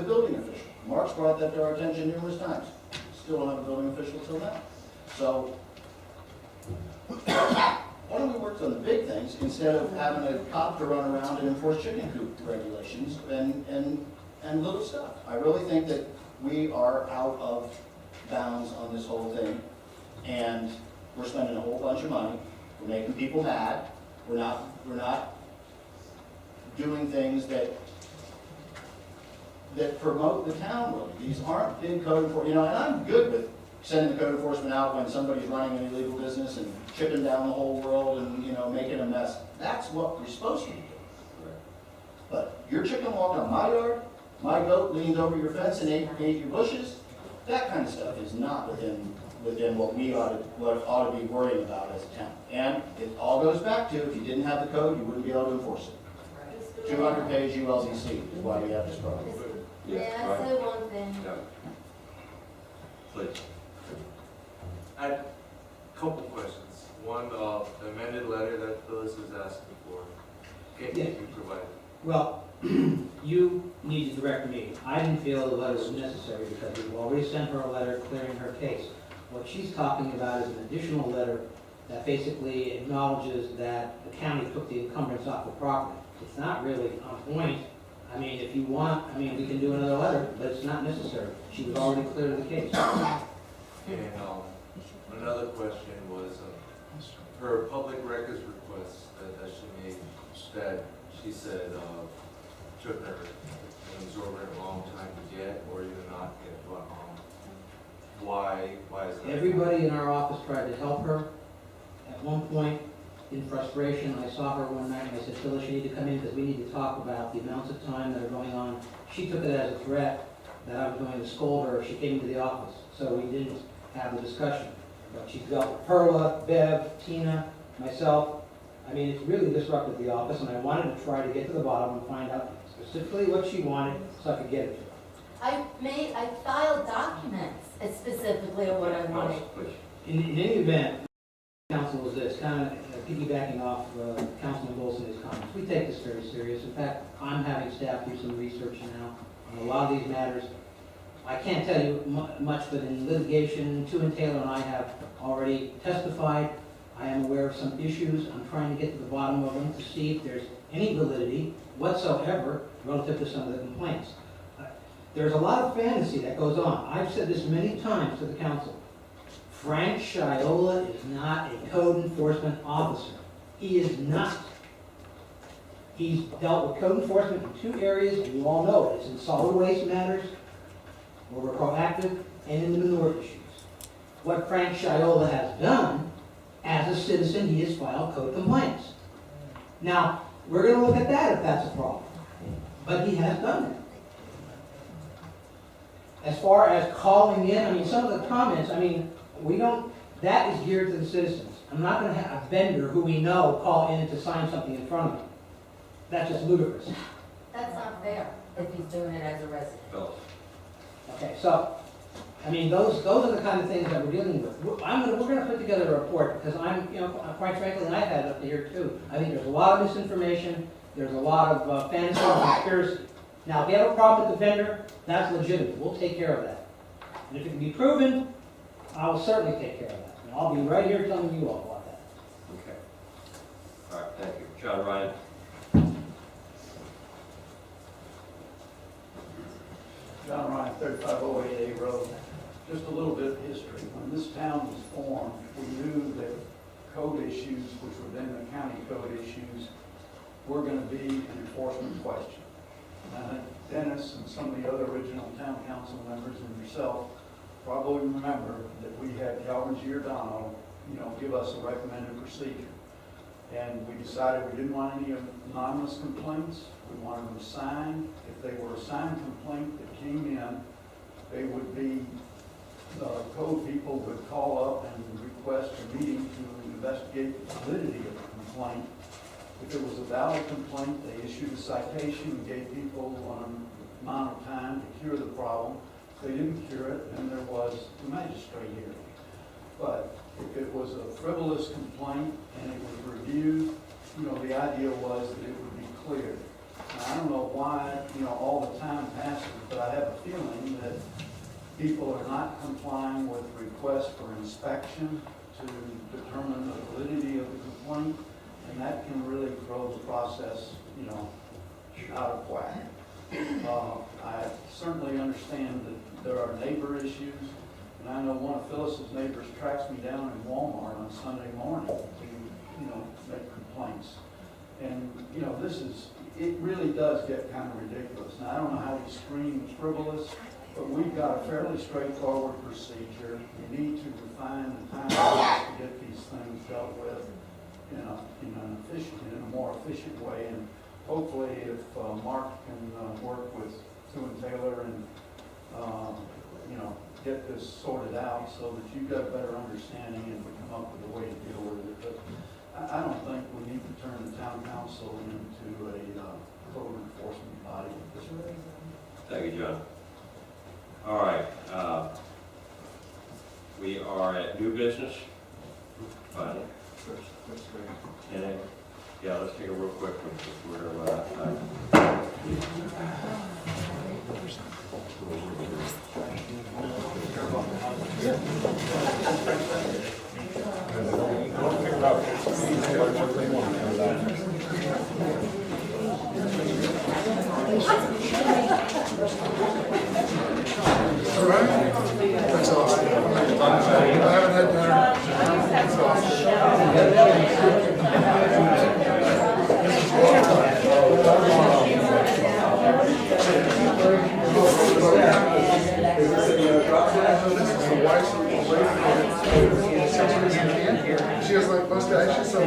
building official. Mark's brought that to our attention numerous times. Still don't have a building official till now. So, why don't we work on the big things instead of having a cop to run around and enforce chicken coop regulations and little stuff? I really think that we are out of bounds on this whole thing, and we're spending a whole bunch of money. We're making people mad. We're not doing things that promote the town really. These aren't big code enforcement, and I'm good with sending the code enforcement out when somebody's running an illegal business and chipping down the whole world and, making a mess. That's what we're supposed to be doing. But your chicken walked on my yard, my goat leaned over your fence and ate your bushes, that kind of stuff is not within what we ought to be worrying about as a town. And it all goes back to, if you didn't have the code, you wouldn't be able to enforce it. 200-page ULCC is why we have this problem. May I say one thing? Yeah. Please. I had a couple questions. One, the amended letter that Phyllis was asking for. Can you provide it? Well, you need to direct me. I didn't feel the letter was necessary because we've already sent her a letter clearing her case. What she's talking about is an additional letter that basically acknowledges that the county took the encumbrance off the property. It's not really on point. I mean, if you want, we can do another letter, but it's not necessary. She was already clear of the case. And another question was her public records request that she made, that she said took her an exorbitant long time to get, or even not get. Why is that? Everybody in our office tried to help her. At one point, in frustration, I saw her one night and I said, Phyllis, you need to come in because we need to talk about the amounts of time that are going on. She took it as a threat that I was going to scold her if she came into the office. So we didn't have the discussion. But she dealt with Perla, Bev, Tina, myself. It's really disrupted the office, and I wanted to try to get to the bottom and find out specifically what she wanted so I could get it to her. I filed documents specifically of what I wanted. In any event, council is this, kind of piggybacking off Councilman Wilson's comments. We take this very serious. In fact, I'm having staff do some research now on a lot of these matters. I can't tell you much, but in litigation, Tu and Taylor and I have already testified. I am aware of some issues. I'm trying to get to the bottom of them to see if there's any validity whatsoever relative to some of the complaints. There's a lot of fantasy that goes on. I've said this many times to the council. Frank Shiola is not a code enforcement officer. He is not. He's dealt with code enforcement in two areas, and you all know it. It's in solid waste matters, where we're proactive, and in the manure issues. What Frank Shiola has done, as a citizen, he has filed code complaints. Now, we're going to look at that if that's a problem. But he has done it. As far as calling in, some of the comments, that is geared to the citizens. I'm not going to have a vendor who we know call in to sign something in front of me. That's just ludicrous. That's not fair if he's doing it as a resident. Okay, so, those are the kind of things that we're dealing with. We're going to put together a report because quite frankly, and I've had it up here too. I think there's a lot of misinformation. There's a lot of fantasy and conspiracy. Now, if you have a problem with the vendor, that's legitimate. We'll take care of that. And if it can be proven, I will certainly take care of that. And I'll be right here telling you all about that. Okay. All right, thank you. John Ryan. John Ryan, 3508A Road. Just a little bit of history. When this town was formed, we knew that code issues, which were then the county code issues, were going to be an enforcement question. Dennis and some of the other original town council members and yourself probably remember that we had Calvin Giordano, give us a recommended procedure. And we decided we didn't want any anonymous complaints. We wanted them signed. If they were a signed complaint that came in, they would be, the code people would call up and request a meeting to investigate the validity of the complaint. If it was a valid complaint, they issued a citation and gave people an amount of time to cure the problem. If they didn't cure it, then there was the magistrate hearing. But if it was a frivolous complaint and it was reviewed, the idea was that it would be cleared. Now, I don't know why, all the time passes, but I have a feeling that people are not complying with requests for inspection to determine the validity of the complaint, and that can really throw the process, out of whack. I certainly understand that there are neighbor issues, and I know one of Phyllis's neighbors tracks me down in Walmart on Sunday morning to, make complaints. And, it really does get kind of ridiculous. Now, I don't know how you scream frivolous, but we've got a fairly straightforward procedure. You need to refine the time to get these things dealt with in a more efficient way. And hopefully, if Mark can work with Sue and Taylor and, get this sorted out so that you've got a better understanding and we come up with a way to deal with it. But I don't think we need to turn the town council into a code enforcement body at this rate. Thank you, John. All right, we are at new business. Finally. Yeah, let's take a real quick one because we're out of time. She has like mustaches, so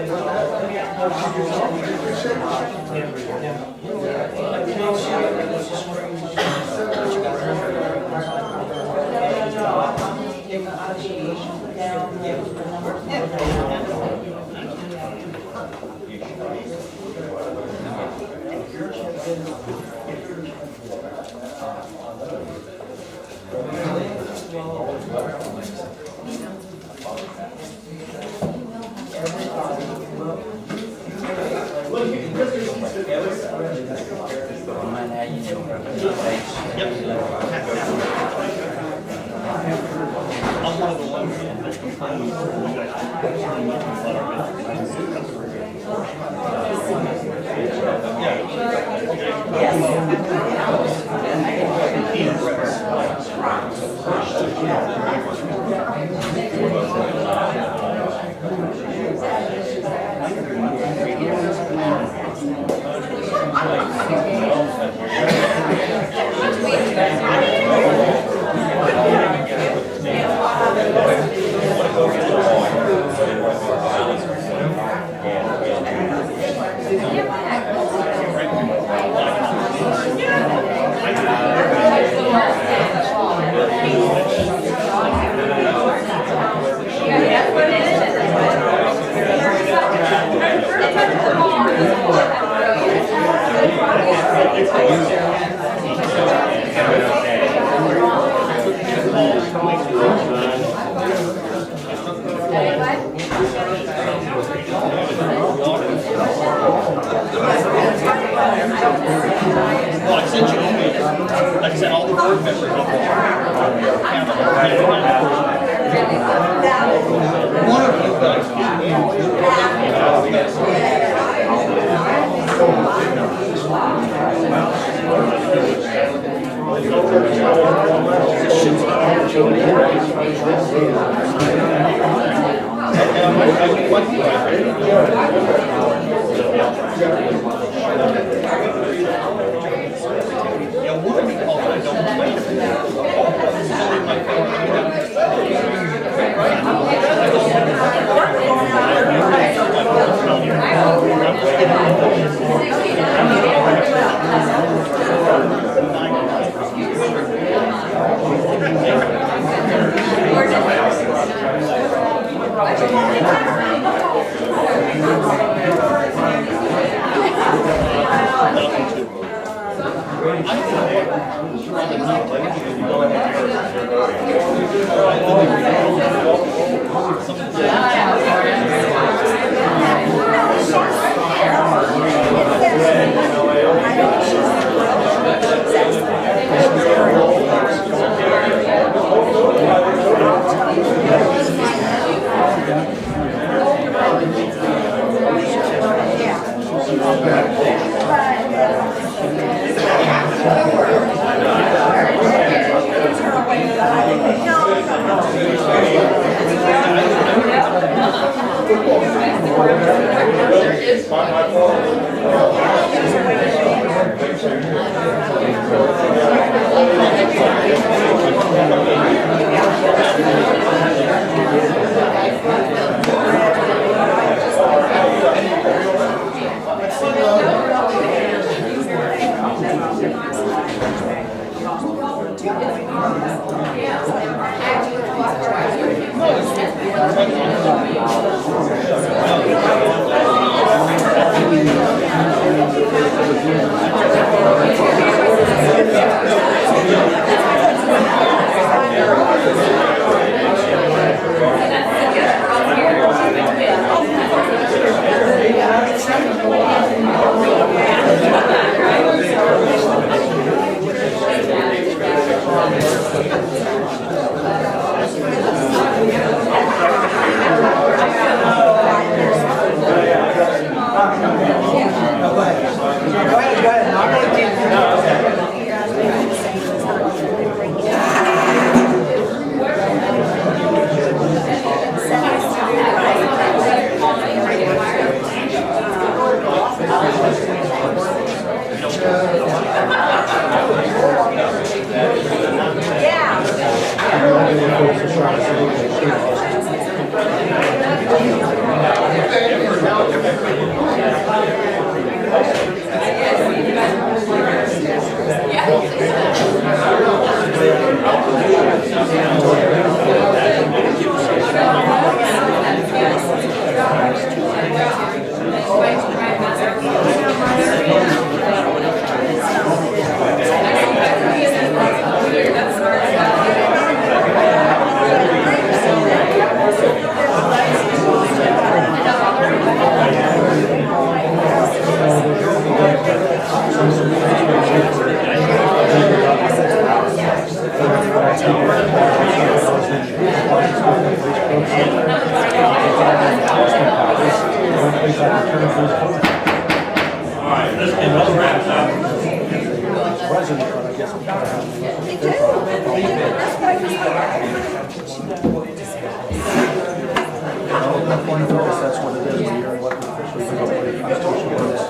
That's what it is, when you're elected officials, you know what the Constitution is.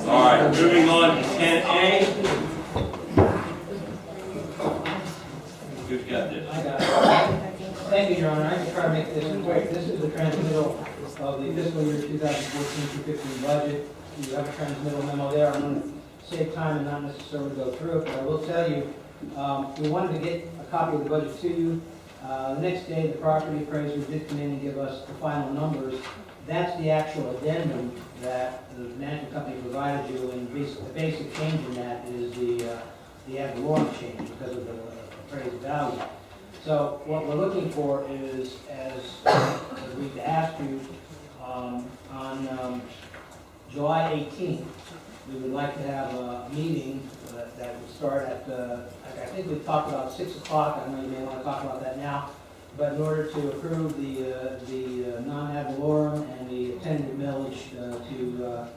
All right, moving on to 10A. Who's got this? I got it. Thank you, Your Honor. I can try to make this quick. This is the transmittal of the fiscal year 2014-2015 budget. You have a transmittal memo there. I'm going to save time and not necessarily go through it, but I will tell you, we wanted to get a copy of the budget to you. The next day, the property appraiser did come in and give us the final numbers. That's the actual addendum that the management company provided you, and the basic change in that is the ad valorem change because of the appraised value. So what we're looking for is, as we've asked you, on July 18th, we would like to have a meeting that would start at, I think we've talked about 6 o'clock. I know you may want to talk about that now. But in order to approve the non-ad valorem and the tentative millage to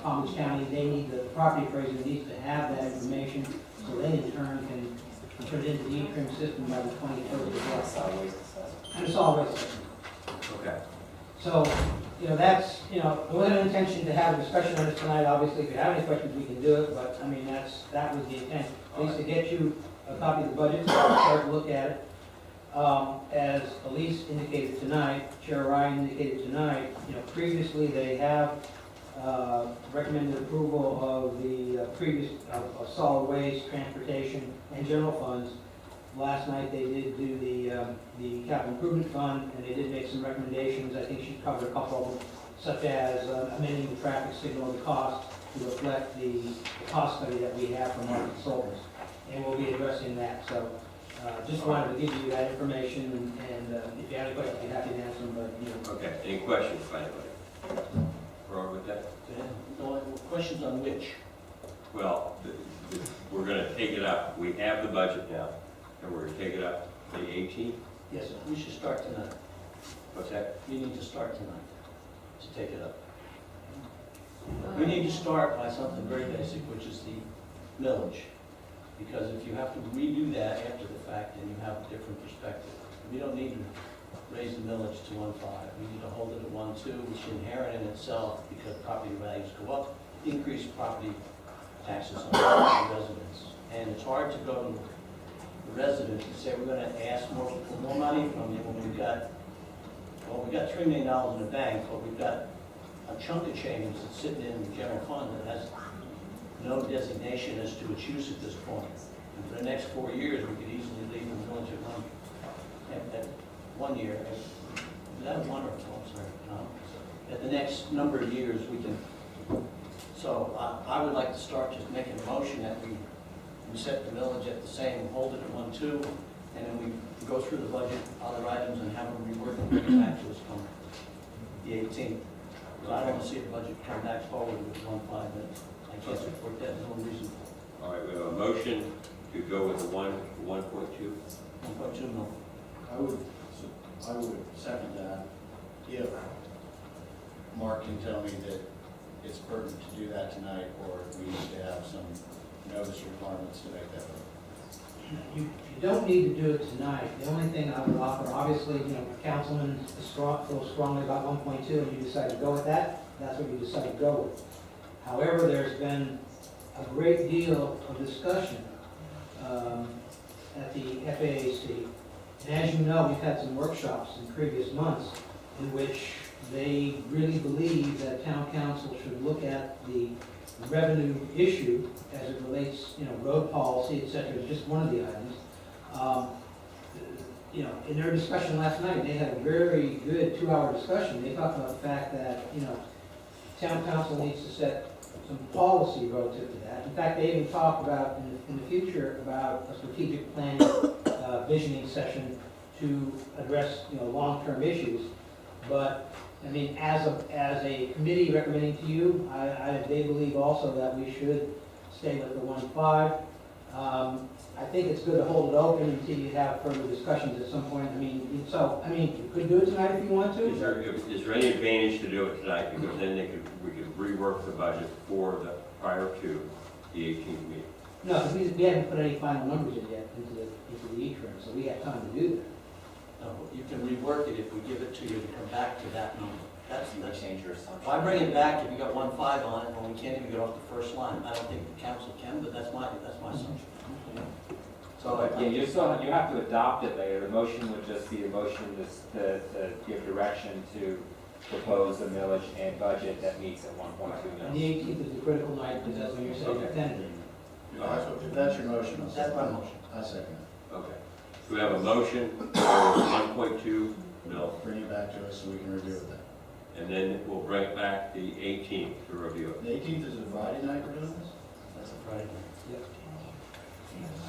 Palm Beach County, they need, the property appraiser needs to have that information so they in turn can put it into the E-trim system by the 23rd of July. And it's all waste. Okay. So, you know, that's, you know, there wasn't an intention to have a discussion on this tonight. Obviously, if you have any questions, we can do it, but I mean, that was the intent. At least to get you a copy of the budget, so you can start to look at it. As Elise indicated tonight, Chair Ryan indicated tonight, you know, previously they have recommended approval of the previous solid waste, transportation, and general funds. Last night they did do the capital improvement fund, and they did make some recommendations. I think she covered a couple of them, such as amending the traffic signal, the cost to reflect the cost study that we have from our consultants, and we'll be addressing that. So just wanted to give you that information, and if you have any questions, I'd be happy to answer them. But you know. Okay, any questions by anybody? Wrong with that? Questions on which? Well, we're going to take it up. We have the budget now, and we're going to take it up to the 18th. Yes, sir. We should start tonight. What's that? We need to start tonight to take it up. We need to start by something very basic, which is the millage. Because if you have to redo that after the fact, then you have a different perspective. We don't need to raise the millage to 1.5. We need to hold it at 1.2, which inherent in itself, because property values go up, increase property taxes on residents. And it's hard to go to the residents and say, we're gonna ask for more money from you when we've got $3 million in the bank, but we've got a chunk of change that's sitting in the general fund that has no designation as to its use at this point. And for the next 4 years, we could easily leave the village at at 1 year. Is that 1 or 2? I'm sorry. No. At the next number of years, we can. So I would like to start just making a motion that we set the village at the same, hold it at 1.2, and then we go through the budget, other items, and have them rework and bring it back to us come the 18th. But I don't want to see the budget come back forward with 1.5 minutes. I can't support that, no reason. All right, we have a motion to go with the 1.2. 1.2 mil. I would second that if Mark can tell me that it's pertinent to do that tonight, or if we need to have some notice requirements to make that vote. You don't need to do it tonight. The only thing I would offer, obviously, councilman feels strongly about 1.2 and you decide to go with that, that's what you decide to go with. However, there's been a great deal of discussion at the FAAC. And as you know, we've had some workshops in previous months in which they really believe that town council should look at the revenue issue as it relates, road policy, et cetera, is just one of the items. In their discussion last night, they had a very good 2-hour discussion. They talked about the fact that, town council needs to set some policy relative to that. In fact, they even talked about in the future about a strategic planning visioning session to address, long-term issues. But I mean, as a committee recommending to you, they believe also that we should stay with the 1.5. I think it's good to hold it open until you have further discussions at some point. You could do it tonight if you want to. Is there any advantage to do it tonight? Because then we could rework the budget prior to the 18th meeting. No, because we haven't put any final numbers in yet into the E-trim, so we have time to do that. No, you can rework it if we give it to you to come back to that number. That's change your assumption. Why bring it back if you got 1.5 on it when we can't even get off the first line? I don't think the council can, but that's my assumption. So, yeah, you have to adopt it later. The motion would just be a motion to give direction to propose a millage and budget that meets at 1.2 And the mils. 18th is the critical night, because that's when you're saying Okay. tentative. If that's your motion, I'll That's second my it. motion. I second it. Okay. So we have a motion for 1.2 mil, Bring it back to us so we can review it then. and then we'll bring it back the 18th to review it. The 18th is a Friday night we're doing this? That's a Friday night.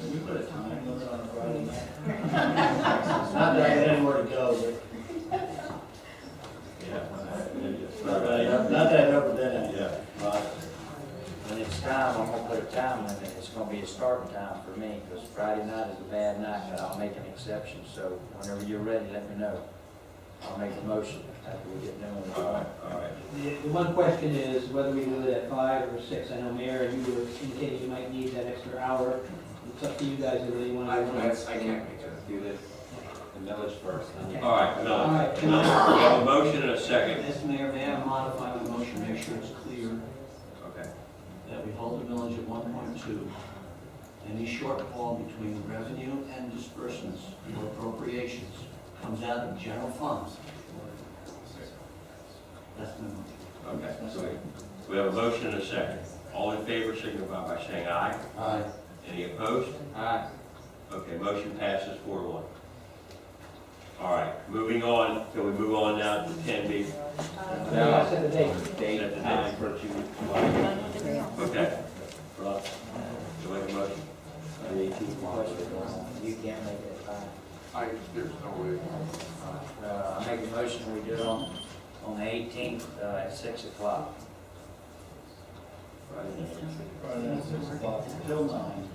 Can we put a time limit on a Friday night? Not that I have anywhere to go, but not that I ever been at. Yeah. When it's time, I'm gonna put a time limit. It's gonna be a starting time for me, because Friday night is a bad night, but I'll make an exception. So whenever you're ready, let me know. I'll make a motion after we get done with it. All right, all right. The one question is whether we do it at 5 or 6. I know, Mayor, you were indicating you might need that extra hour. It's up to you guys whether you want to. I can't make it. Do this, the millage first. and then- All right, no. All right. We have a motion and a second. Mr. Mayor, may I modify my motion, make sure it's clear Okay. that we hold the millage at 1.2. Any shortfall between revenue and disbursements or appropriations comes out of general funds. That's my motion. Okay, so we have a motion and a second. All in favor signify by saying aye. Aye. Any opposed? Aye. Okay, motion passes 4-1. All right, moving on, can we move on now to 10B? Yeah, I set the date. Date Set the time date. for July. Okay. Rob, you make a motion? The 18th, you can't make it at 5. There's no way. I make a motion, we do it on the 18th at 6 o'clock. Friday night, 6 o'clock till 9,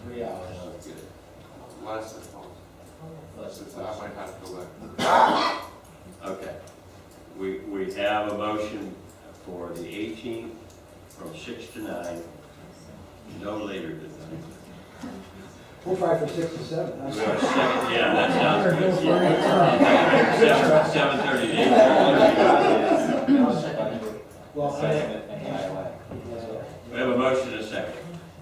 3 hours. Less than possible. Less than I might have to let. Okay. We have a motion for the 18th from 6 to 9, no later than that. We'll try for 6 to 7. We got a second, yeah, that sounds good. Yeah. 7:30 to 8:30. Well, Second it and highlight. We have a motion and a second.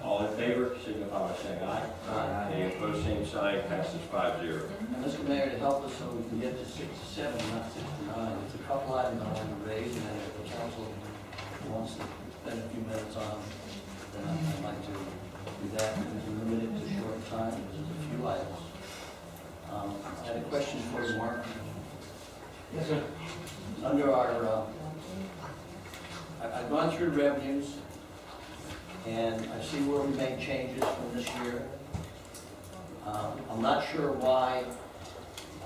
All in favor, signify by saying aye. Aye. Any opposed, same sign, passes 5-0. And Mr. Mayor, to help us so we can get to 6 to 7, not 6 to 9, there's a couple items I want to raise, and then if the council wants to spend a few minutes on, then I'd like to do that, we can limit it to short time, there's a few items. I had a question for you, Mark. yes, sir. Under our, I've gone through revenues, and I see where we made changes from this year. I'm not sure why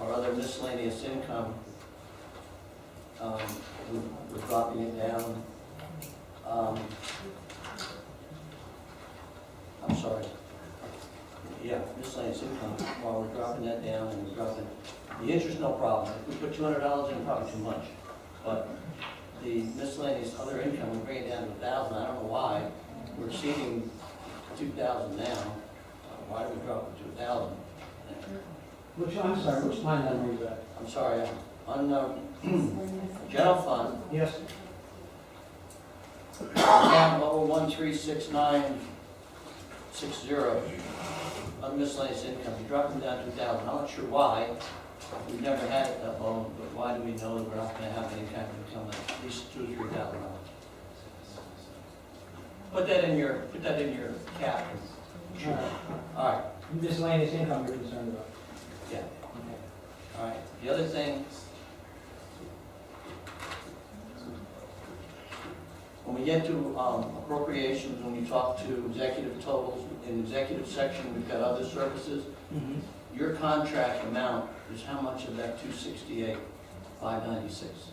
our other miscellaneous income, we're dropping it down. I'm sorry. Yeah, miscellaneous income, while we're dropping that down and we're dropping, the interest, no problem. If we put $200 in, probably too much. But the miscellaneous other income, we bring it down to 1,000. I don't know why. We're exceeding 2,000 now. Why do we drop it to 1,000? I'm sorry, which line item are you at? I'm sorry, on general fund, Yes, account 0136960, on miscellaneous income, you're dropping down to 2,000. I'm not sure why. We've never had it that low, but why do we know that we're not going to have any kind of income at least $2,000 or $3,000? Put that in your cap. all right. All right, Miscellaneous income you're concerned about. yeah, Okay. all right. The other thing, when we get to appropriations, when you talk to executive totals, in executive section, we've got other services. Mhm. Your contract amount is how much of that 268,596?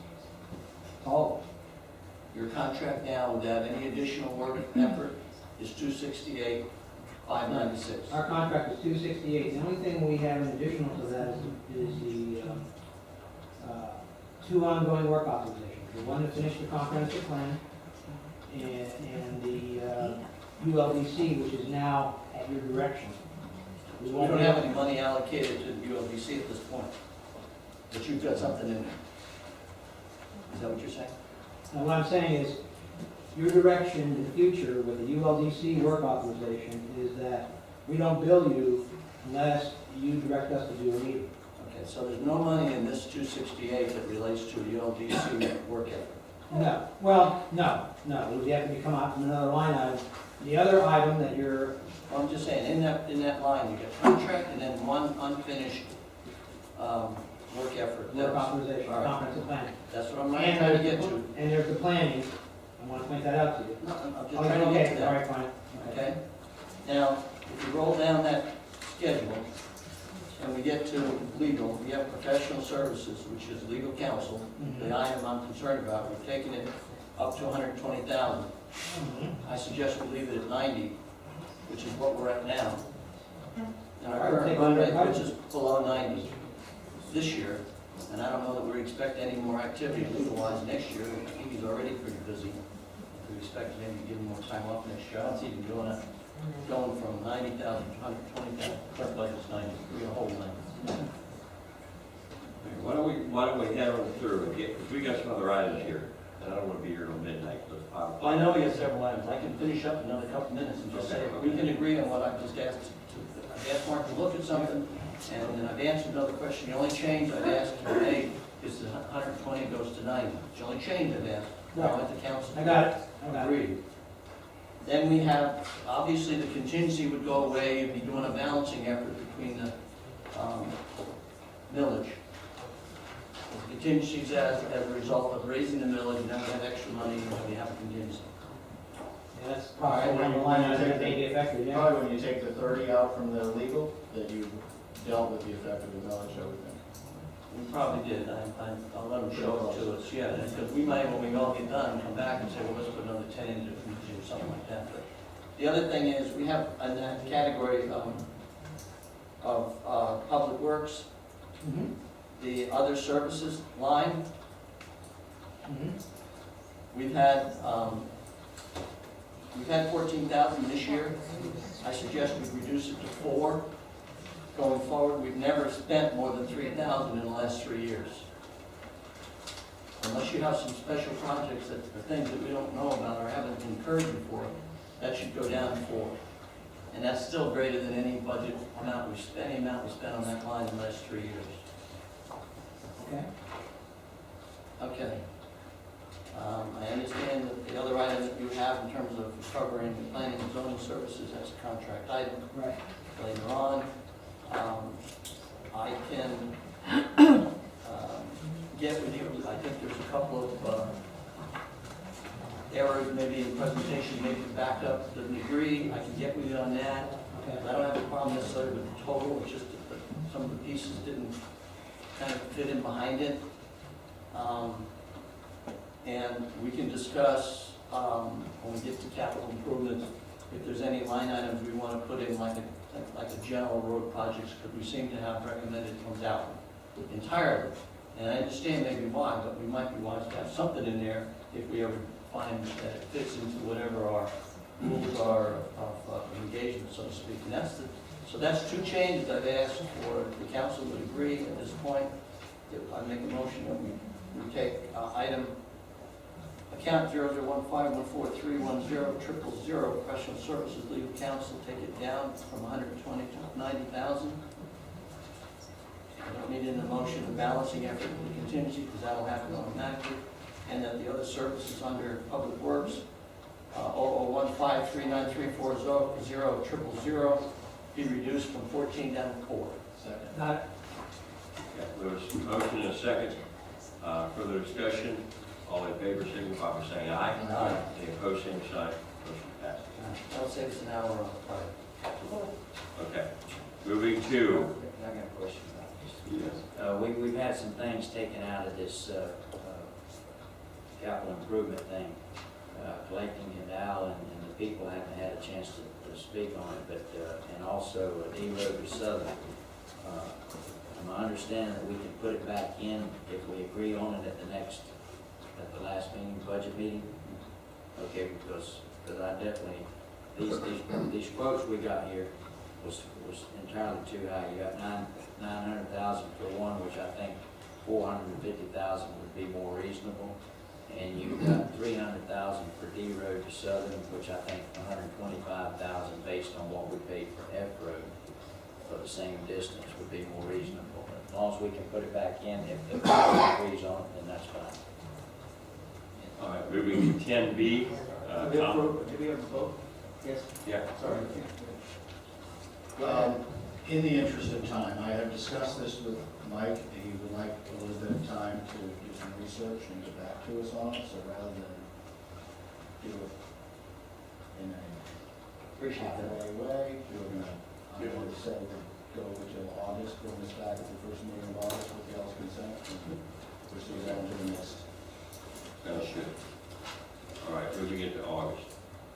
All Your contract now, without any additional work effort, is 268,596. Our contract is 268. The only thing we have in additional to that is the two ongoing work authorizations. The one to finish the comprehensive plan and the ULDC, which is now at your direction. We don't have any money allocated to the ULDC at this point, but you've got something in there. Is that what you're saying? Now, what I'm saying is, your direction in the future with the ULDC work authorization is that we don't bill you unless you direct us to do a meeting. Okay, so there's no money in this 268 that relates to ULDC work effort. No, well, no, it would have to come out from another line item. The other item that you're, Well, I'm just saying, in that line, you get contract and then one unfinished work effort. work authorization, All right. comprehensive plan. That's what I'm trying to get to. And there's the planning, I want to point that out to you. No, I'm just Oh, trying to get to okay, all that. right, fine. Okay? Now, if you roll down that schedule, and we get to legal, we have professional services, which is legal counsel. The Mhm. item I'm concerned about, we've taken it up to 120,000. Mhm. I suggest we leave it at 90, which is what we're at now. And our All right, current take run under rate, which cover. is below 90 this year, and I don't know that we expect any more activity legal-wise next year. I think he's already pretty busy. We expect maybe to give him more time off next year. I don't see him doing it, going from 90,000 to 120,000. Current budget's 90, we're a whole 90. Why don't we head on through and get, because we got some other items here, and I don't want to be here till midnight, let's pile. Well, I know we have several items. I can finish up in another couple minutes and just say, we can agree on what I've just asked. I've asked Mark to look at something, and then I've answered another question. The only change I've asked him today is the 120 goes to 90. It's the only change I've asked. I went to council. I got it. Agreed. Then we have, obviously, the contingency would go away. You'd be doing a balancing effort between the millage. The contingencies as a result of raising the millage, and then we have extra money, and we have a contingency. Yeah, that's probably one of the line items that may be affected, yeah. Probably when you take the 30 out from the legal, that you dealt with the effect of the millage, I would think. We probably did. I'll let them show it to us, yeah, because we might, when we all get done, come back and say, well, let's put another 10 into it, or something like that. But the other thing is, we have in that category of public works, Mhm. the other services line, Mhm. we've had we've had 14,000 this year. I suggest we reduce it to 4. Going forward, we've never spent more than 3,000 in the last 3 years. Unless you have some special projects that are things that we don't know about or haven't incurred before, that should go down to 4. And that's still greater than any budget amount we spent, any amount we spent on that line in the last 3 years. Okay? Okay. I understand that the other item that you have in terms of covering planning and zoning services, that's a contract item. Right. Later on, I can get with you. I think there's a couple of errors maybe in presentation, maybe backed up to the degree. I can get with you on that. Okay. I don't have a problem necessarily with the total, it's just that some of the pieces didn't kind of fit in behind it. And we can discuss, when we get to capital improvements, if there's any line items we want to put in like a general road projects, because we seem to have recommended comes out entirely. And I understand maybe why, but we might be wise to have something in there if we ever find that it fits into whatever our rules are of engagement, so to speak. And so that's 2 changes I've asked for. The council would agree at this point. I make a motion that we take item account 00151431000000 professional services legal counsel, take it down from 120 to 90,000. I don't need in the motion of balancing effort and contingency because that'll happen automatically. And that the other services under public works, 001539340000 be reduced from 14 down to 4. Second. Got it. Okay, there's a motion and a second. Further discussion? All in favor, signify by saying aye. Aye. Any opposed, same sign. Motion passes. That'll save us an hour on the Okay. Moving to, I got a question about this. We've had some things taken out of this capital improvement thing, collecting it out, and the people haven't had a chance to speak on it, but, and also D Road to Southern. I understand that we can put it back in if we agree on it at the last meeting, budget meeting. Okay, because I definitely, these quotes we got here was entirely too high. You got 900,000 for one, which I think 450,000 would be more reasonable. And you've got 300,000 for D Road to Southern, which I think 125,000 based on what we paid for F Road for the same distance would be more reasonable. As long as we can put it back in, if the board agrees on it, then that's fine. all right, moving to 10B. Did we ever vote? Yes. Yeah. Sorry. In the interest of time, I have discussed this with Mike. He would like a little bit of time to do some research and get back to us on it, so rather than do it in a Appreciate that. halfway way, we're gonna, I'm going to say we'll go until August, bring this back at the first meeting of August with y'all's consent, and proceed on to the next. Sounds good. All right, moving into August.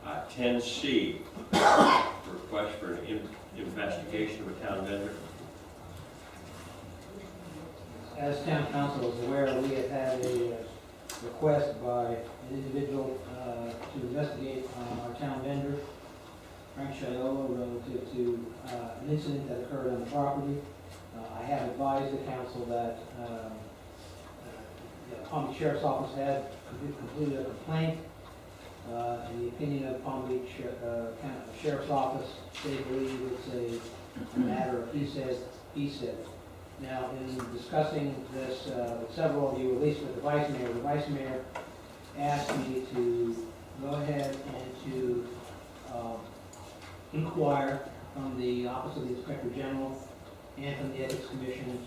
10C, request for an investigation of a town vendor. As town council is aware, we have had a request by an individual to investigate our town vendor, Frank Shaiolo, relative to an incident that occurred on the property. I have advised the council that the Palm Beach Sheriff's Office had completed a complaint. In the opinion of Palm Beach Sheriff's Office, they believe it's a matter of he said, he said. Now, in discussing this with several of you, at least with the Vice Mayor asked me to go ahead and to inquire from the Office of the Inspector General and from the Ethics Commission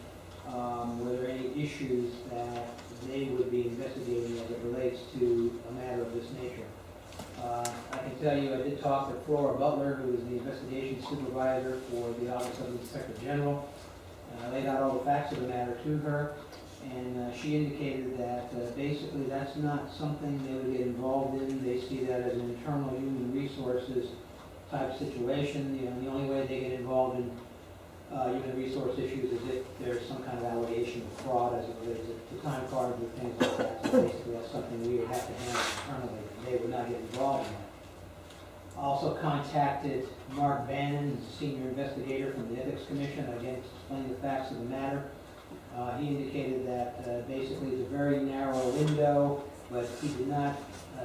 were there any issues that they would be investigating as it relates to a matter of this nature. I can tell you, I did talk to Flora Butler, who is the investigation supervisor for the Office of the Inspector General. I laid out all the facts of the matter to her, and she indicated that basically that's not something they would get involved in. They see that as an internal human resources type situation. You know, the only way they get involved in human resource issues is if there's some kind of allegation of fraud as it relates to time cards or things like that. So basically that's something we would have to handle internally. They would not get involved in that. Also contacted Mark Bannon, who's a senior investigator from the Ethics Commission, again, to explain the facts of the matter. He indicated that basically it's a very narrow window, but he did not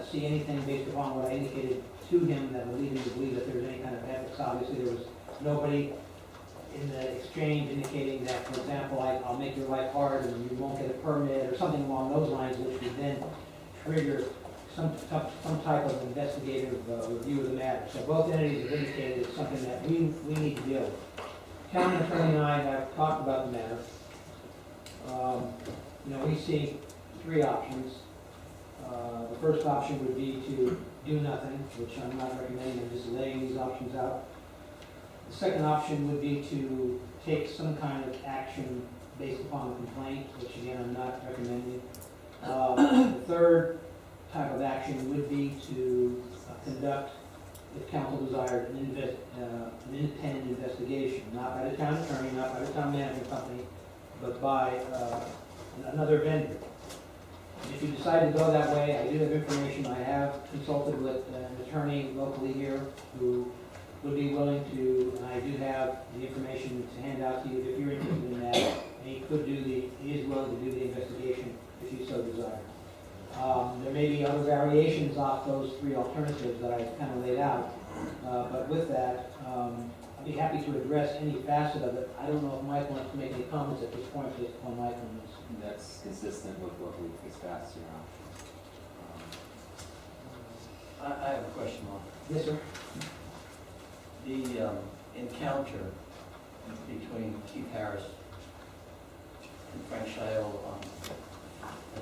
see anything based upon what I indicated to him that would lead him to believe that there was any kind of ethics. Obviously, there was nobody in the exchange indicating that, for example, I'll make your life hard and you won't get a permit or something along those lines, which would then trigger some type of investigative review of the matter. So both entities have indicated it's something that we need to deal with. County attorney and I have talked about the matter. We see three options. The first option would be to do nothing, which I'm not recommending. I'm just laying these options out. The second option would be to take some kind of action based upon the complaint, which again, I'm not recommending. The third type of action would be to conduct, if council desired, an independent investigation, not by the town attorney, not by the town management company, but by another vendor. If you decide to go that way, I do have information. I have consulted with an attorney locally here who would be willing to, and I do have the information to hand out to you if you're interested in that. And he is willing to do the investigation if you so desire. There may be other variations off those three alternatives that I kind of laid out. But with that, I'd be happy to address any facet of it. I don't know if Mike wants to make any comments at this point based upon my comments. That's consistent with what we've discussed, I have a question, Mark. Yes, sir. The encounter between Keith Harris and Frank Shiel on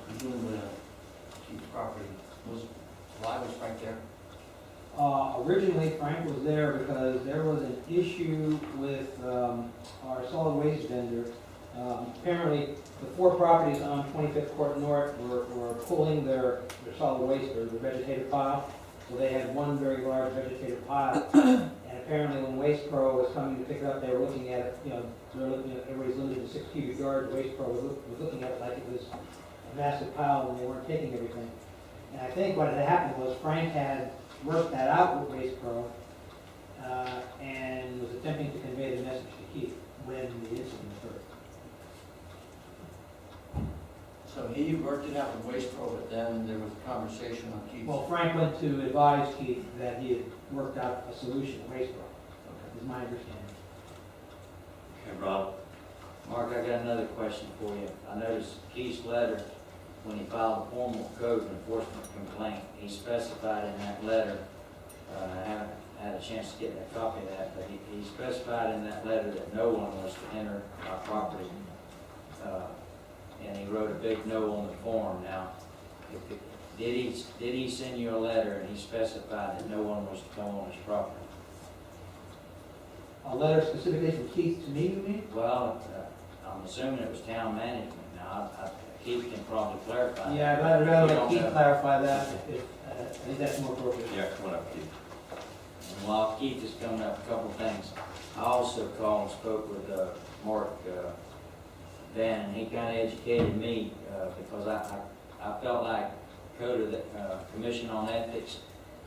presumably Keith's property, why was Frank there? Originally, Frank was there because there was an issue with our solid waste vendor. Apparently, the four properties on 25th Court North were pulling their solid waste, or the vegetative pile. So they had one very large vegetative pile. And apparently, when Waste Pro was coming to pick it up, they were looking at it, everybody's limited to 6 cubic yards. Waste Pro was looking at it like it was a massive pile and they weren't taking everything. And I think what had happened was Frank had worked that out with Waste Pro and was attempting to convey the message to Keith when the incident occurred. So he worked it out with Waste Pro, but then there was a conversation on Keith's. Well, Frank went to advise Keith that he had worked out a solution, Waste Pro, is my understanding. Okay, Rob? Mark, I got another question for you. I noticed Keith's letter, when he filed a formal code enforcement complaint, he specified in that letter, I haven't had a chance to get a copy of that, but he specified in that letter that no one was to enter our property. And he wrote a big no on the form. Now, did he send you a letter and he specified that no one was to come on his property? A letter specifically from Keith to me, you mean? Well, I'm assuming it was town management. Now, Keith can probably clarify. Yeah, I'd rather let Keith clarify that. I think that's more appropriate. Yeah, come on up, Keith. And while Keith is coming up, a couple things. I also called and spoke with Mark Van, and he kind of educated me because I felt like Commission on Ethics,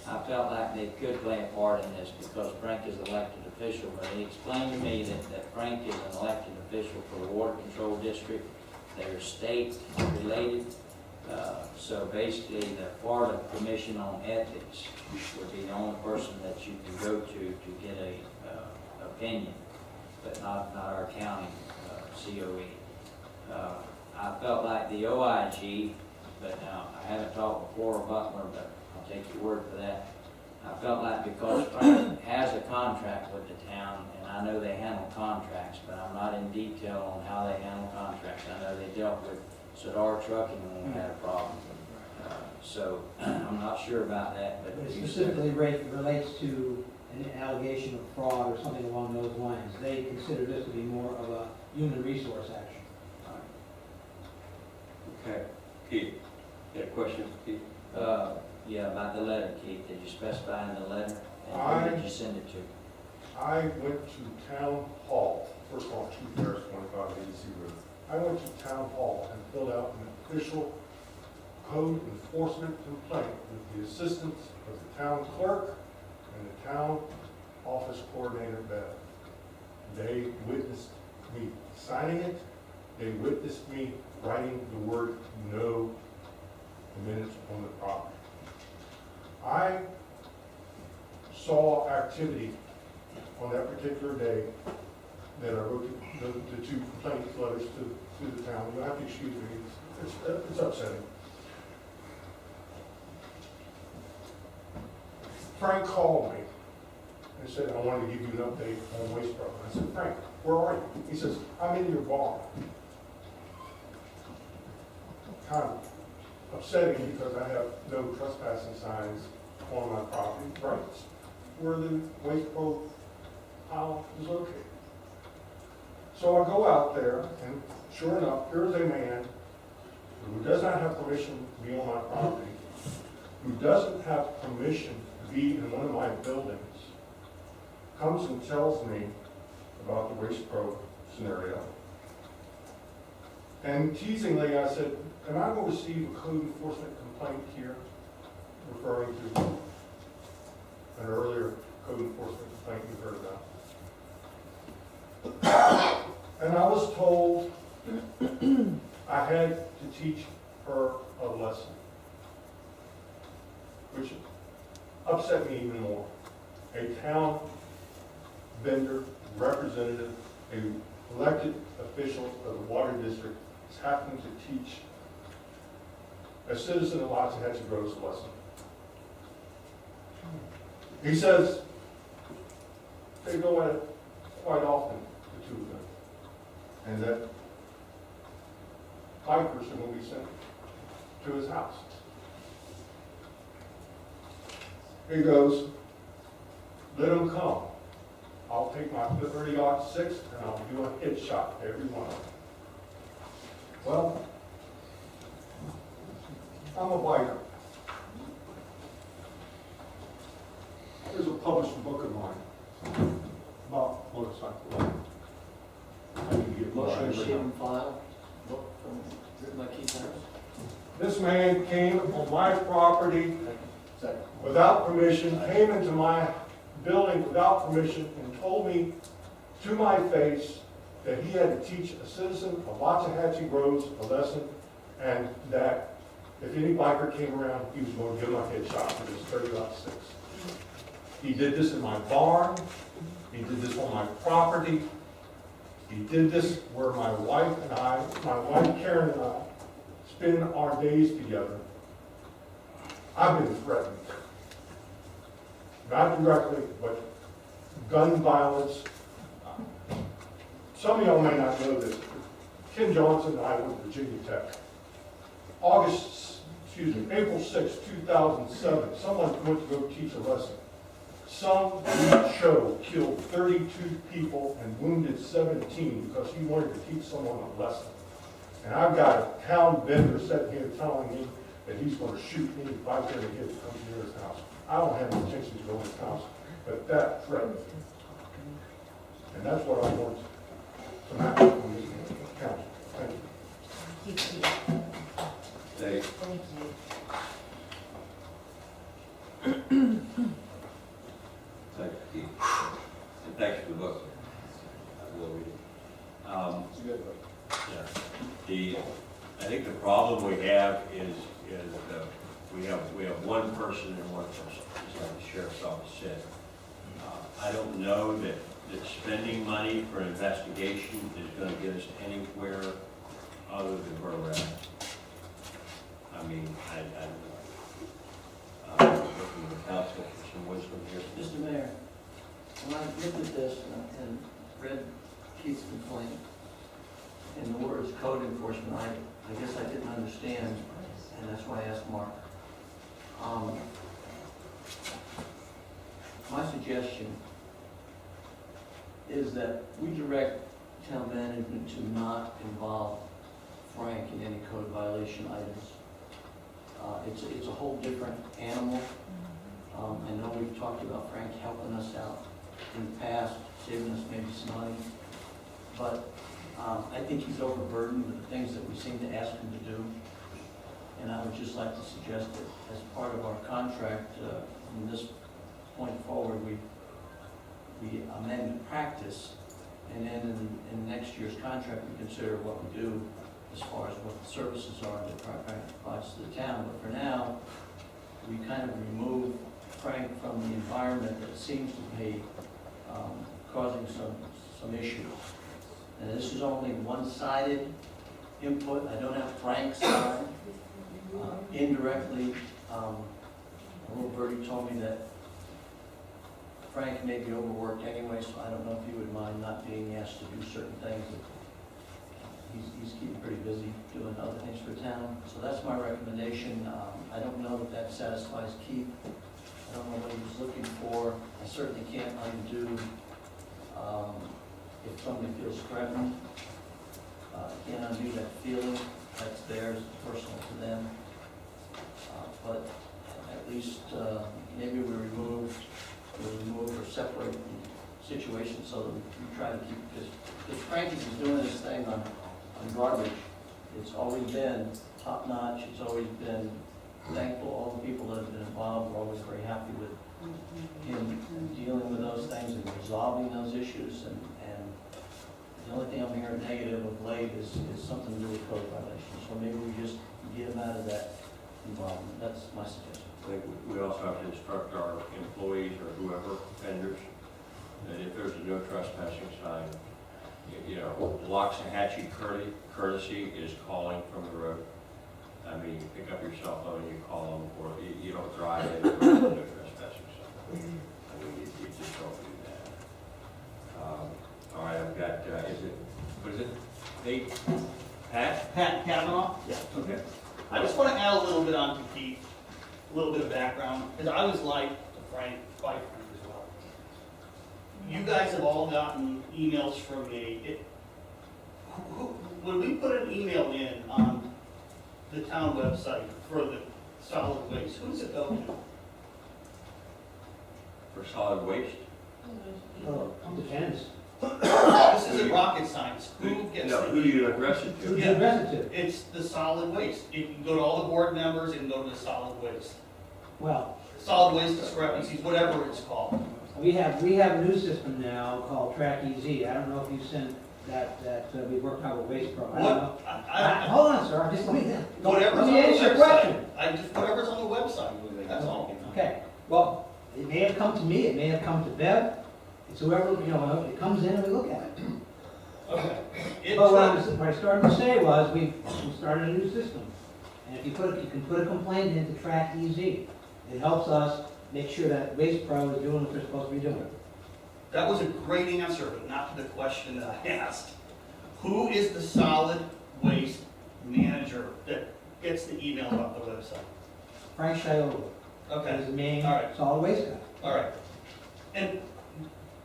I felt like they could play a part in this because Frank is an elected official. But he explained to me that Frank is an elected official for the Water Control District. They're state related. So basically, the Florida Commission on Ethics would be the only person that you can go to get a opinion, but not our county COE. I felt like the OIG, but now I haven't talked with Flora Butler, but I'll take your word for that. I felt like because Frank has a contract with the town, and I know they handle contracts, but I'm not in detail on how they handle contracts. I know they dealt with Sadar Trucking when we had a problem. So I'm not sure about that, but But it you said- specifically relates to an allegation of fraud or something along those lines. They consider this to be more of a human resource action. Okay, Keith, you had a question, Keith? Yeah, about the letter, Keith. Did you specify in the letter? And who did you send it to? I went to Town Hall, first of all, Keith Harris, 25 ABC Road. I went to Town Hall and filled out an official code enforcement complaint with the assistance of the town clerk and the town office coordinator, Beth. They witnessed me signing it. They witnessed me writing the word no the minutes on the property. I saw activity on that particular day that I wrote the two complaint letters to the town. You'll have to excuse me, it's upsetting. Frank called me and said, I wanted to give you an update on Waste Pro. I said, Frank, where are you? He says, I'm in your barn. Kind of upsetting because I have no trespassing signs on my property, right where the Waste Pro pile is located. So I go out there, and sure enough, here's a man who does not have permission to be on my property, who doesn't have permission to be in one of my buildings, comes and tells me about the Waste Pro scenario. And teasingly, I said, can I go receive a code enforcement complaint here, referring to an earlier code enforcement complaint you heard about. And I was told I had to teach her a lesson, which upset me even more. A town vendor, representative, an elected official of the water district is happening to teach a citizen of Loxahatchee Groves a lesson. He says they go at it quite often, the two of them, and that bikers are going to be sent to his house. He goes, let them come. I'll take my 30-06 and I'll do a headshot to every one of them. Well, I'm a biker. There's a published book of mine about motorcycles. Motion to receive and file, book from written by Keith Harris. This man came on my property without permission, came into my building without permission, and told me to my face that he had to teach a citizen of Loxahatchee Groves a lesson, and that if any biker came around, he was going to give him a headshot for his 30-06. He did this in my barn. He did this on my property. He did this where my wife Karen and I, spend our days together. I've been threatened. Not directly, but gun violence. Some of y'all may not know this. Ken Johnson and I went to Virginia Tech. April 6, 2007, someone went to go teach a lesson. Some show killed 32 people and wounded 17 because he wanted to teach someone a lesson. And I've got a town vendor sitting here telling me that he's going to shoot me if I try to get to come near his house. I don't have any intention to go to his house, but that threatened me. And that's what I want to happen on this council. Thank you. Dave, Thank you. thank you, Keith. And thanks for the book. I will read it. It's a good book. Yeah. I think the problem we have is we have one person and one person, just like the sheriff's office said. I don't know that spending money for investigation is going to get us anywhere other than where we're at. I mean, I don't know. Looking to the council for some wisdom here. Mr. Mayor, when I looked at this and read Keith's complaint, and the words code enforcement, I guess I didn't understand, and that's why I asked Mark. My suggestion is that we direct town management to not involve Frank in any code violation items. It's a whole different animal. I know we've talked about Frank helping us out in the past, saving us maybe some money, but I think he's overburdened with the things that we seem to ask him to do. And I would just like to suggest that as part of our contract, in this point forward, we amend the practice, and then in next year's contract, we consider what we do as far as what the services are that provides to the town. But for now, we kind of remove Frank from the environment that seems to be causing some issues. And this is only one-sided input. I don't have Frank's side. Indirectly, a little birdie told me that Frank may be overworked anyway, so I don't know if he would mind not being asked to do certain things. He's keeping pretty busy doing other things for town. So that's my recommendation. I don't know if that satisfies Keith. I don't know what he was looking for. I certainly can't undo if somebody feels threatened. I can't undo that feeling. That's theirs, personal to them. But at least maybe we remove or separate the situation so that we try to keep, because Frank is doing this thing on garbage. It's always been top notch. It's always been thankful. All the people that have been involved are always very happy with him dealing with those things and resolving those issues. And the only thing I'm hearing negative of late is something to do with code violations. So maybe we just get him out of that involvement. That's my suggestion. I think we also have to instruct our employees or whoever, vendors, that if there's a no trespassing sign, you know, Loxahatchee courtesy is calling from the road. I mean, you pick up your cell phone and you call them, or you don't drive in with a no trespassing sign. I mean, you just don't do that. All right, I've got, what is it? Nate? Pat? Pat Kavanaugh? Yeah. Okay. I just want to add a little bit on to Keith, a little bit of background, because I was like Frank, by Frank as well. You guys have all gotten emails from me. When we put an email in on the town website for the solid waste, who does it go to? For solid waste? Depends. This isn't rocket science. Who gets No, the who do you address it Who to? do you address it to? It's the solid waste. You can go to all the board members and go to the solid waste. Well, Solid waste discrepancies, whatever it's called. we have a new system now called Track EZ. I don't know if you sent that we worked out with Waste Pro. I don't know. What? I, Hold on, sir, just let me, whatever's let on me the answer your website. question. Whatever's on the website, that's all. Okay, well, it may have come to me, it may have come to Bev, it's whoever, you know, it comes in and we look at it. Okay. But what I started to say was, we started a new system. And if you can put a complaint into Track EZ, it helps us make sure that Waste Pro is doing what they're supposed to be doing. That was a great answer, but not to the question that I asked. Who is the solid waste manager that gets the email about the website? Frank Shiola Okay, is the main All right. solid waste guy. all right. And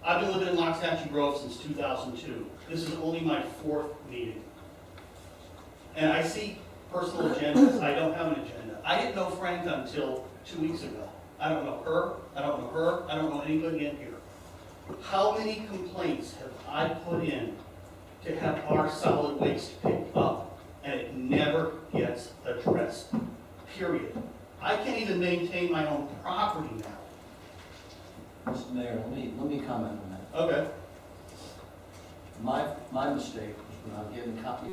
I've been living in Loxahatchee Grove since 2002. This is only my 4th meeting. And I see personal agendas. I don't have an agenda. I didn't know Frank until 2 weeks ago. I don't know her. I don't know her. I don't know anybody in here. How many complaints have I put in to have our solid waste picked up, and it never gets addressed, period? I can't even maintain my own property now. Mr. Mayor, let me comment on that. Okay. My mistake was when I was given copies